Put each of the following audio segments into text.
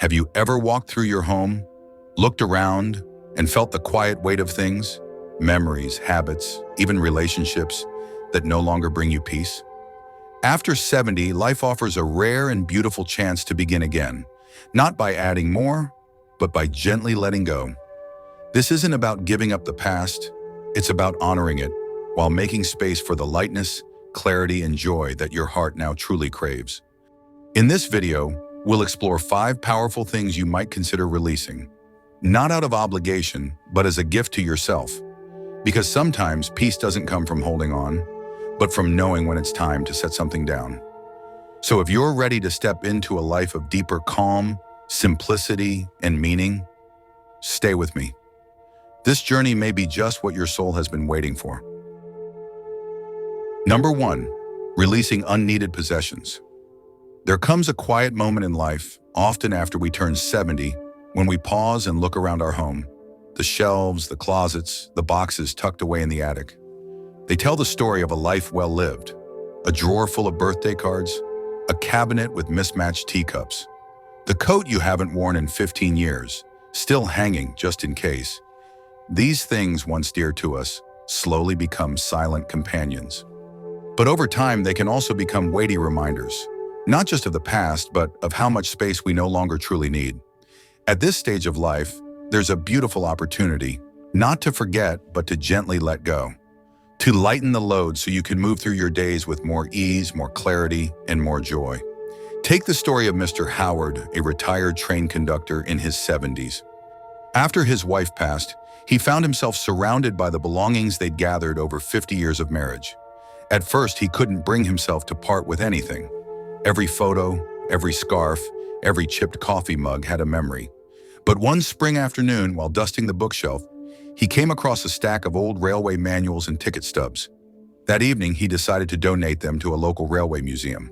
Have you ever walked through your home, looked around, and felt the quiet weight of things, memories, habits, even relationships that no longer bring you peace? After 70, life offers a rare and beautiful chance to begin again, not by adding more, but by gently letting go. This isn't about giving up the past, it's about honoring it while making space for the lightness, clarity, and joy that your heart now truly craves. In this video, we'll explore 5 powerful things you might consider releasing, not out of obligation, but as a gift to yourself. Because sometimes peace doesn't come from holding on, but from knowing when it's time to set something down. So if you're ready to step into a life of deeper calm, simplicity, and meaning, stay with me. This journey may be just what your soul has been waiting for. Number 1, releasing unneeded possessions. There comes a quiet moment in life, often after we turn 70, when we pause and look around our home. The shelves, the closets, the boxes tucked away in the attic. They tell the story of a life well lived. A drawer full of birthday cards, a cabinet with mismatched teacups, the coat you haven't worn in 15 years, still hanging just in case. These things, once dear to us, slowly become silent companions. But over time, they can also become weighty reminders, not just of the past, but of how much space we no longer truly need. At this stage of life, there's a beautiful opportunity, not to forget, but to gently let go. To lighten the load so you can move through your days with more ease, more clarity, and more joy. Take the story of Mr. Howard, a retired train conductor in his 70s. After his wife passed, he found himself surrounded by the belongings they'd gathered over 50 years of marriage. At first, he couldn't bring himself to part with anything. Every photo, every scarf, every chipped coffee mug had a memory. But one spring afternoon, while dusting the bookshelf, he came across a stack of old railway manuals and ticket stubs. That evening, he decided to donate them to a local railway museum.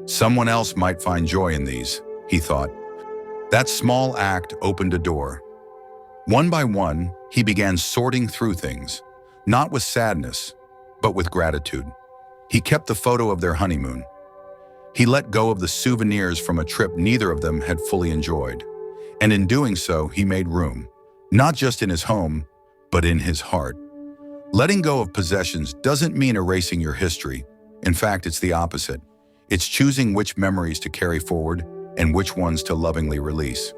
Someone else might find joy in these, he thought. That small act opened a door. One by one, he began sorting through things, not with sadness, but with gratitude. He kept the photo of their honeymoon. He let go of the souvenirs from a trip neither of them had fully enjoyed. And in doing so, he made room, not just in his home, but in his heart. Letting go of possessions doesn't mean erasing your history. In fact, it's the opposite. It's choosing which memories to carry forward and which ones to lovingly release.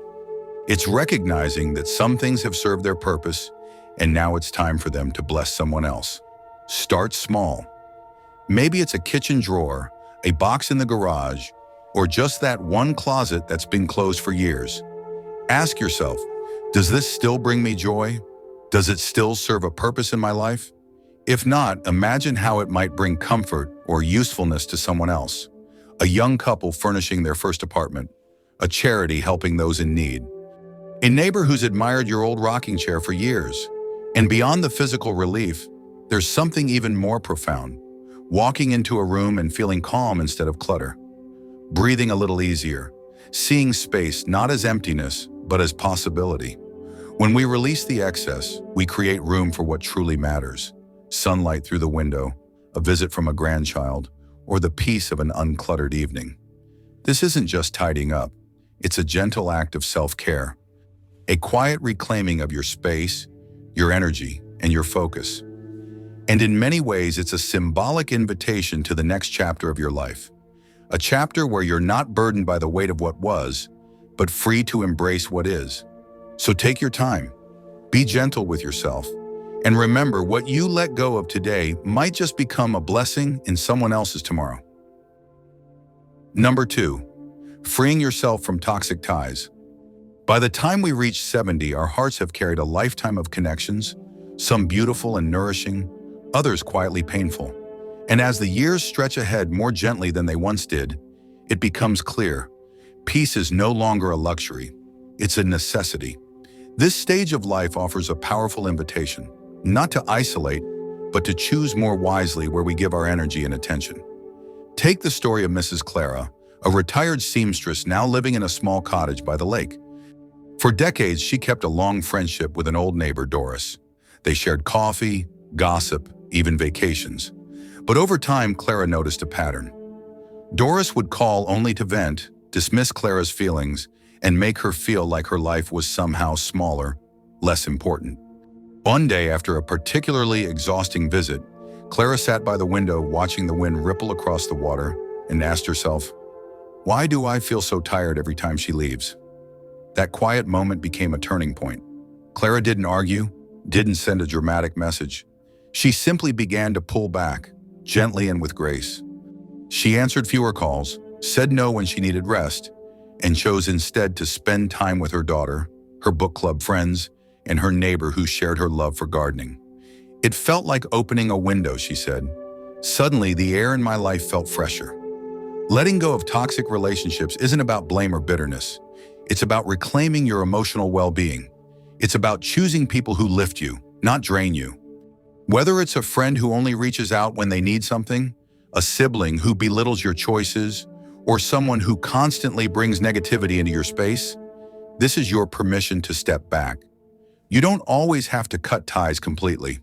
It's recognizing that some things have served their purpose, and now it's time for them to bless someone else. Start small. Maybe it's a kitchen drawer, a box in the garage, or just that one closet that's been closed for years. Ask yourself, does this still bring me joy? Does it still serve a purpose in my life? If not, imagine how it might bring comfort or usefulness to someone else. A young couple furnishing their first apartment, a charity helping those in need, a neighbor who's admired your old rocking chair for years. And beyond the physical relief, there's something even more profound. Walking into a room and feeling calm instead of clutter. Breathing a little easier. Seeing space not as emptiness, but as possibility. When we release the excess, we create room for what truly matters. Sunlight through the window, a visit from a grandchild, or the peace of an uncluttered evening. This isn't just tidying up. It's a gentle act of self-care. A quiet reclaiming of your space, your energy, and your focus. And in many ways, it's a symbolic invitation to the next chapter of your life. A chapter where you're not burdened by the weight of what was, but free to embrace what is. So take your time, be gentle with yourself, and remember what you let go of today might just become a blessing in someone else's tomorrow. Number 2, freeing yourself from toxic ties. By the time we reach 70, our hearts have carried a lifetime of connections, some beautiful and nourishing, others quietly painful. And as the years stretch ahead more gently than they once did, it becomes clear. Peace is no longer a luxury, it's a necessity. This stage of life offers a powerful invitation, not to isolate, but to choose more wisely where we give our energy and attention. Take the story of Mrs. Clara, a retired seamstress now living in a small cottage by the lake. For decades, she kept a long friendship with an old neighbor, Doris. They shared coffee, gossip, even vacations. But over time, Clara noticed a pattern. Doris would call only to vent, dismiss Clara's feelings, and make her feel like her life was somehow smaller, less important. One day, after a particularly exhausting visit, Clara sat by the window watching the wind ripple across the water and asked herself, "Why do I feel so tired every time she leaves?" That quiet moment became a turning point. Clara didn't argue, didn't send a dramatic message. She simply began to pull back, gently and with grace. She answered fewer calls, said no when she needed rest, and chose instead to spend time with her daughter, her book club friends, and her neighbor who shared her love for gardening. "It felt like opening a window," she said. "Suddenly, the air in my life felt fresher." Letting go of toxic relationships isn't about blame or bitterness. It's about reclaiming your emotional well-being. It's about choosing people who lift you, not drain you. Whether it's a friend who only reaches out when they need something, a sibling who belittles your choices, or someone who constantly brings negativity into your space, this is your permission to step back. You don't always have to cut ties completely.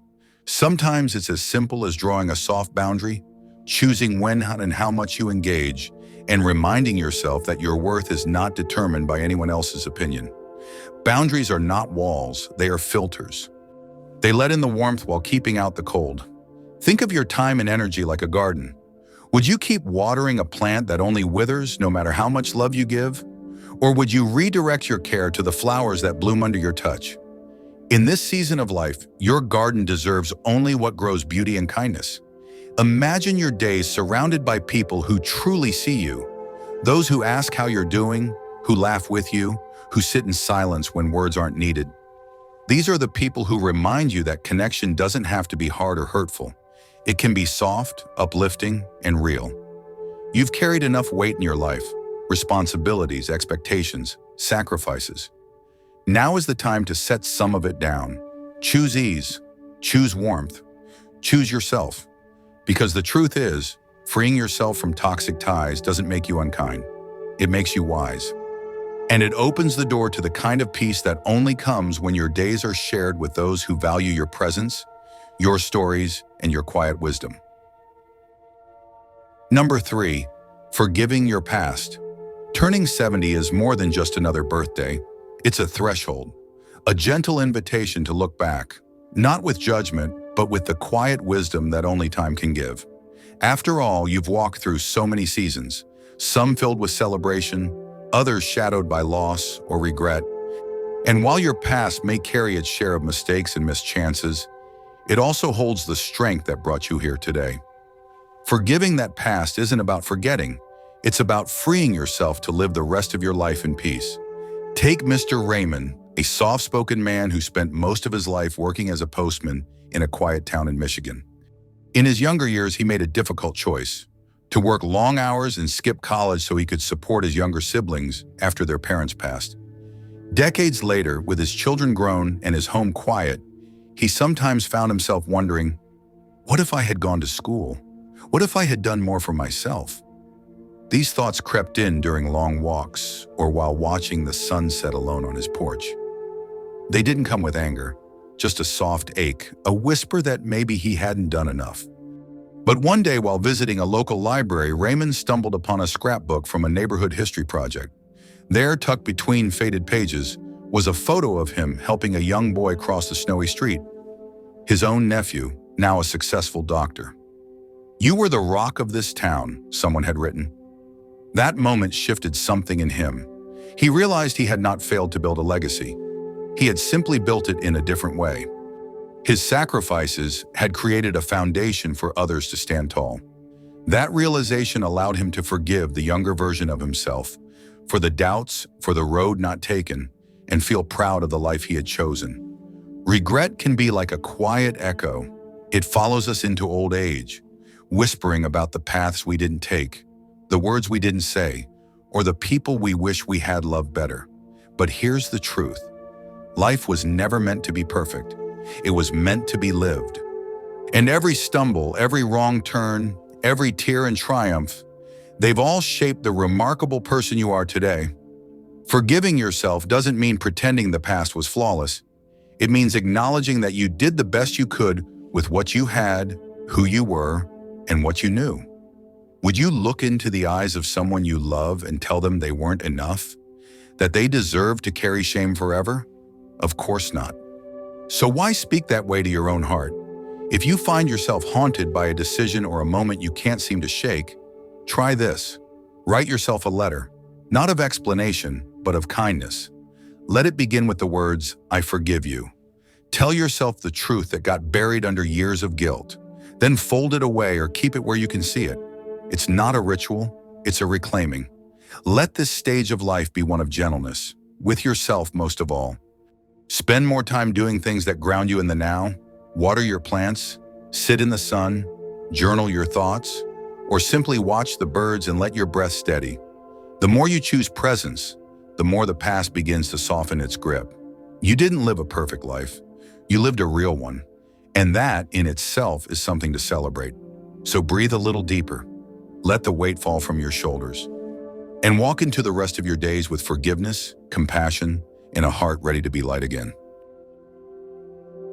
Sometimes it's as simple as drawing a soft boundary, choosing when and how much you engage, and reminding yourself that your worth is not determined by anyone else's opinion. Boundaries are not walls, they are filters. They let in the warmth while keeping out the cold. Think of your time and energy like a garden. Would you keep watering a plant that only withers no matter how much love you give? Or would you redirect your care to the flowers that bloom under your touch? In this season of life, your garden deserves only what grows beauty and kindness. Imagine your days surrounded by people who truly see you. Those who ask how you're doing, who laugh with you, who sit in silence when words aren't needed. These are the people who remind you that connection doesn't have to be hard or hurtful. It can be soft, uplifting, and real. You've carried enough weight in your life, responsibilities, expectations, sacrifices. Now is the time to set some of it down. Choose ease, choose warmth, choose yourself. Because the truth is, freeing yourself from toxic ties doesn't make you unkind. It makes you wise. And it opens the door to the kind of peace that only comes when your days are shared with those who value your presence, your stories, and your quiet wisdom. Number 3, forgiving your past. Turning 70 is more than just another birthday. It's a threshold, a gentle invitation to look back, not with judgment, but with the quiet wisdom that only time can give. After all, you've walked through so many seasons, some filled with celebration, others shadowed by loss or regret. And while your past may carry its share of mistakes and missed chances, it also holds the strength that brought you here today. Forgiving that past isn't about forgetting, it's about freeing yourself to live the rest of your life in peace. Take Mr. Raymond, a soft-spoken man who spent most of his life working as a postman in a quiet town in Michigan. In his younger years, he made a difficult choice: to work long hours and skip college so he could support his younger siblings after their parents passed. Decades later, with his children grown and his home quiet, he sometimes found himself wondering, what if I had gone to school? What if I had done more for myself? These thoughts crept in during long walks or while watching the sun set alone on his porch. They didn't come with anger, just a soft ache, a whisper that maybe he hadn't done enough. But one day while visiting a local library, Raymond stumbled upon a scrapbook from a neighborhood history project. There, tucked between faded pages, was a photo of him helping a young boy cross the snowy street. His own nephew, now a successful doctor. "You were the rock of this town," someone had written. That moment shifted something in him. He realized he had not failed to build a legacy. He had simply built it in a different way. His sacrifices had created a foundation for others to stand tall. That realization allowed him to forgive the younger version of himself for the doubts, for the road not taken, and feel proud of the life he had chosen. Regret can be like a quiet echo. It follows us into old age, whispering about the paths we didn't take, the words we didn't say, or the people we wish we had loved better. But here's the truth. Life was never meant to be perfect. It was meant to be lived. And every stumble, every wrong turn, every tear and triumph, they've all shaped the remarkable person you are today. Forgiving yourself doesn't mean pretending the past was flawless. It means acknowledging that you did the best you could with what you had, who you were, and what you knew. Would you look into the eyes of someone you love and tell them they weren't enough? That they deserve to carry shame forever? Of course not. So why speak that way to your own heart? If you find yourself haunted by a decision or a moment you can't seem to shake, try this. Write yourself a letter, not of explanation, but of kindness. Let it begin with the words, "I forgive you." Tell yourself the truth that got buried under years of guilt. Then fold it away or keep it where you can see it. It's not a ritual, it's a reclaiming. Let this stage of life be one of gentleness, with yourself most of all. Spend more time doing things that ground you in the now. Water your plants, sit in the sun, journal your thoughts, or simply watch the birds and let your breath steady. The more you choose presence, the more the past begins to soften its grip. You didn't live a perfect life. You lived a real one. And that, in itself, is something to celebrate. So breathe a little deeper. Let the weight fall from your shoulders. And walk into the rest of your days with forgiveness, compassion, and a heart ready to be light again.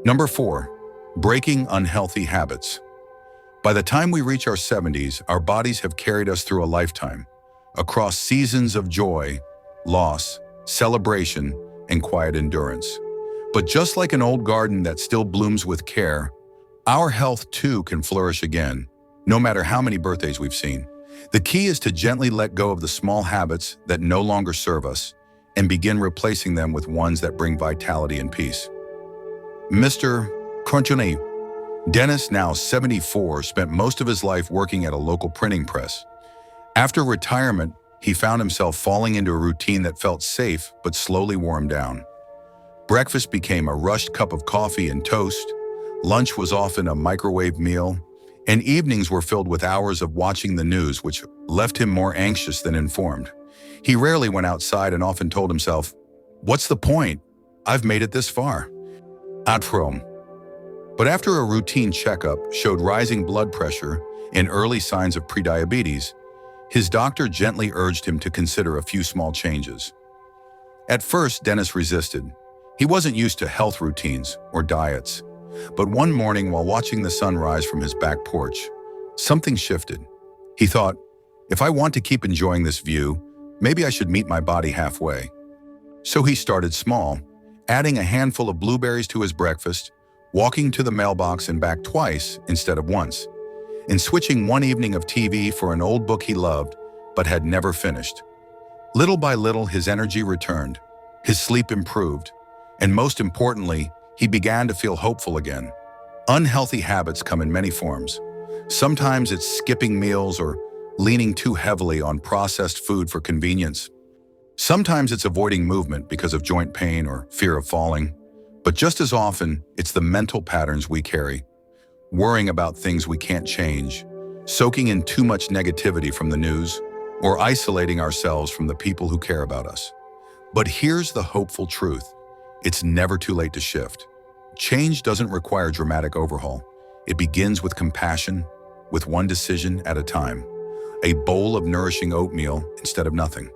Number 4, breaking unhealthy habits. By the time we reach our 70s, our bodies have carried us through a lifetime, across seasons of joy, loss, celebration, and quiet endurance. But just like an old garden that still blooms with care, our health too can flourish again, no matter how many birthdays we've seen. The key is to gently let go of the small habits that no longer serve us and begin replacing them with ones that bring vitality and peace. Mr. Contentment, Dennis, now 74, spent most of his life working at a local printing press. After retirement, he found himself falling into a routine that felt safe but slowly wore him down. Breakfast became a rushed cup of coffee and toast, lunch was often a microwave meal, and evenings were filled with hours of watching the news, which left him more anxious than informed. He rarely went outside and often told himself, "What's the point? I've made it this far." At home. But after a routine checkup showed rising blood pressure and early signs of prediabetes, his doctor gently urged him to consider a few small changes. At first, Dennis resisted. He wasn't used to health routines or diets. But one morning, while watching the sun rise from his back porch, something shifted. He thought, if I want to keep enjoying this view, maybe I should meet my body halfway. So he started small, adding a handful of blueberries to his breakfast, walking to the mailbox and back twice instead of once, and switching one evening of TV for an old book he loved but had never finished. Little by little, his energy returned, his sleep improved, and most importantly, he began to feel hopeful again. Unhealthy habits come in many forms. Sometimes it's skipping meals or leaning too heavily on processed food for convenience. Sometimes it's avoiding movement because of joint pain or fear of falling. But just as often, it's the mental patterns we carry, worrying about things we can't change, soaking in too much negativity from the news, or isolating ourselves from the people who care about us. But here's the hopeful truth. It's never too late to shift. Change doesn't require dramatic overhaul. It begins with compassion, with one decision at a time. A bowl of nourishing oatmeal instead of nothing.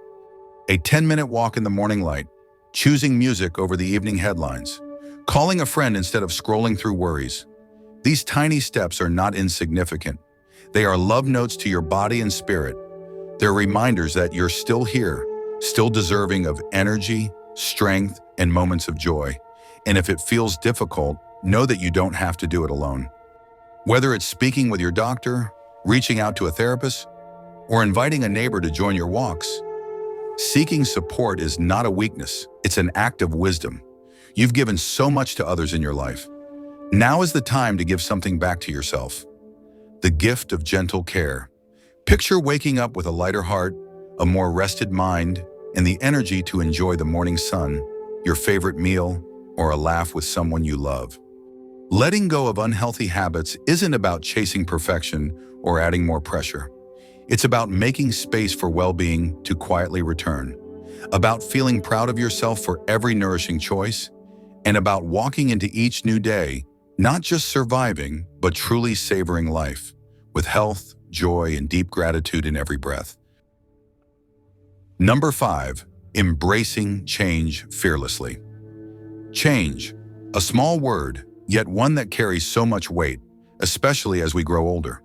A 10-minute walk in the morning light, choosing music over the evening headlines, calling a friend instead of scrolling through worries. These tiny steps are not insignificant. They are love notes to your body and spirit. They're reminders that you're still here, still deserving of energy, strength, and moments of joy. And if it feels difficult, know that you don't have to do it alone. Whether it's speaking with your doctor, reaching out to a therapist, or inviting a neighbor to join your walks, seeking support is not a weakness, it's an act of wisdom. You've given so much to others in your life. Now is the time to give something back to yourself. The gift of gentle care. Picture waking up with a lighter heart, a more rested mind, and the energy to enjoy the morning sun, your favorite meal, or a laugh with someone you love. Letting go of unhealthy habits isn't about chasing perfection or adding more pressure. It's about making space for well-being to quietly return, about feeling proud of yourself for every nourishing choice, and about walking into each new day, not just surviving, but truly savoring life, with health, joy, and deep gratitude in every breath. Number 5, embracing change fearlessly. Change, a small word, yet one that carries so much weight, especially as we grow older.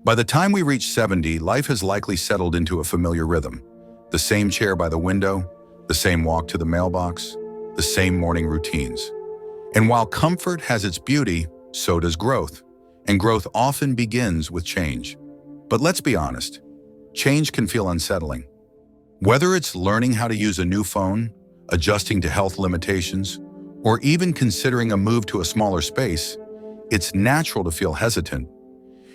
By the time we reach 70, life has likely settled into a familiar rhythm. The same chair by the window, the same walk to the mailbox, the same morning routines. And while comfort has its beauty, so does growth. And growth often begins with change. But let's be honest, change can feel unsettling. Whether it's learning how to use a new phone, adjusting to health limitations, or even considering a move to a smaller space, it's natural to feel hesitant.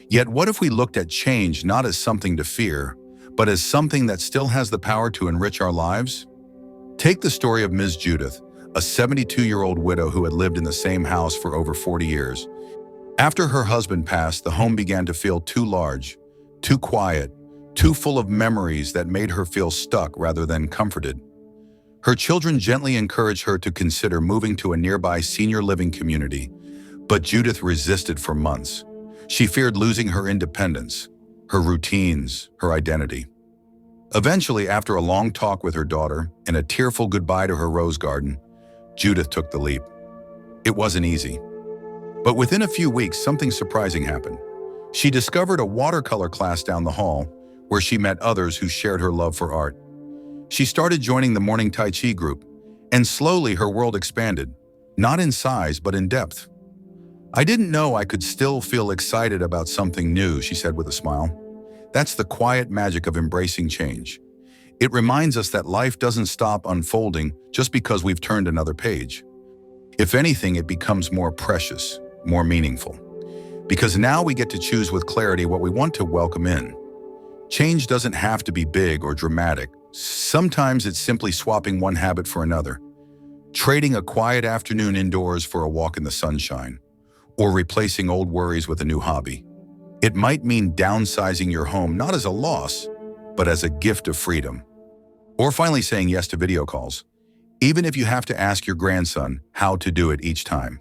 Yet what if we looked at change not as something to fear, but as something that still has the power to enrich our lives? Take the story of Ms. Judith, a 72-year-old widow who had lived in the same house for over 40 years. After her husband passed, the home began to feel too large, too quiet, too full of memories that made her feel stuck rather than comforted. Her children gently encouraged her to consider moving to a nearby senior living community, but Judith resisted for months. She feared losing her independence, her routines, her identity. Eventually, after a long talk with her daughter and a tearful goodbye to her rose garden, Judith took the leap. It wasn't easy. But within a few weeks, something surprising happened. She discovered a watercolor class down the hall where she met others who shared her love for art. She started joining the morning Tai Chi group, and slowly her world expanded, not in size but in depth. "I didn't know I could still feel excited about something new," she said with a smile. That's the quiet magic of embracing change. It reminds us that life doesn't stop unfolding just because we've turned another page. If anything, it becomes more precious, more meaningful. Because now we get to choose with clarity what we want to welcome in. Change doesn't have to be big or dramatic. Sometimes it's simply swapping one habit for another, trading a quiet afternoon indoors for a walk in the sunshine, or replacing old worries with a new hobby. It might mean downsizing your home not as a loss, but as a gift of freedom. Or finally saying yes to video calls, even if you have to ask your grandson how to do it each time.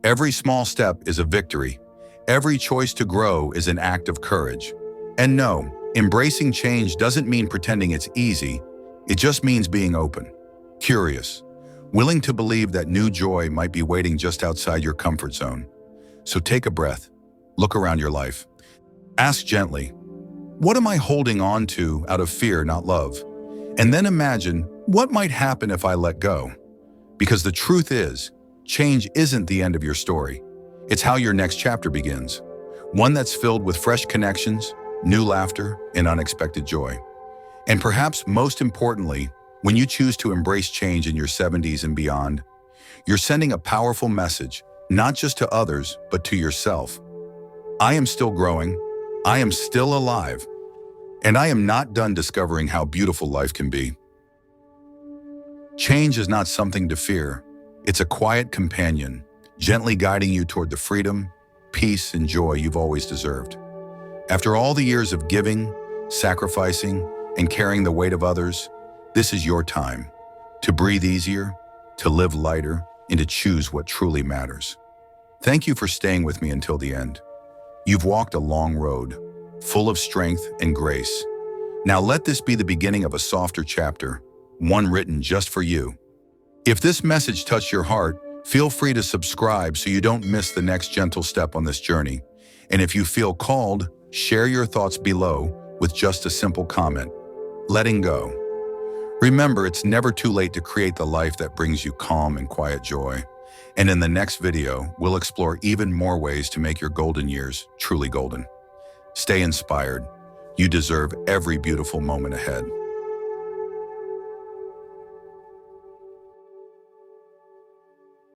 Every small step is a victory. Every choice to grow is an act of courage. And no, embracing change doesn't mean pretending it's easy. It just means being open, curious, willing to believe that new joy might be waiting just outside your comfort zone. So take a breath, look around your life. Ask gently, what am I holding on to out of fear, not love? And then imagine, what might happen if I let go? Because the truth is, change isn't the end of your story. It's how your next chapter begins. One that's filled with fresh connections, new laughter, and unexpected joy. And perhaps most importantly, when you choose to embrace change in your 70s and beyond, you're sending a powerful message, not just to others, but to yourself. I am still growing, I am still alive, and I am not done discovering how beautiful life can be. Change is not something to fear. It's a quiet companion, gently guiding you toward the freedom, peace, and joy you've always deserved. After all the years of giving, sacrificing, and carrying the weight of others, this is your time to breathe easier, to live lighter, and to choose what truly matters. Thank you for staying with me until the end. You've walked a long road, full of strength and grace. Now let this be the beginning of a softer chapter, one written just for you. If this message touched your heart, feel free to subscribe so you don't miss the next gentle step on this journey. And if you feel called, share your thoughts below with just a simple comment. Letting go. Remember, it's never too late to create the life that brings you calm and quiet joy. And in the next video, we'll explore even more ways to make your golden years truly golden. Stay inspired. You deserve every beautiful moment ahead.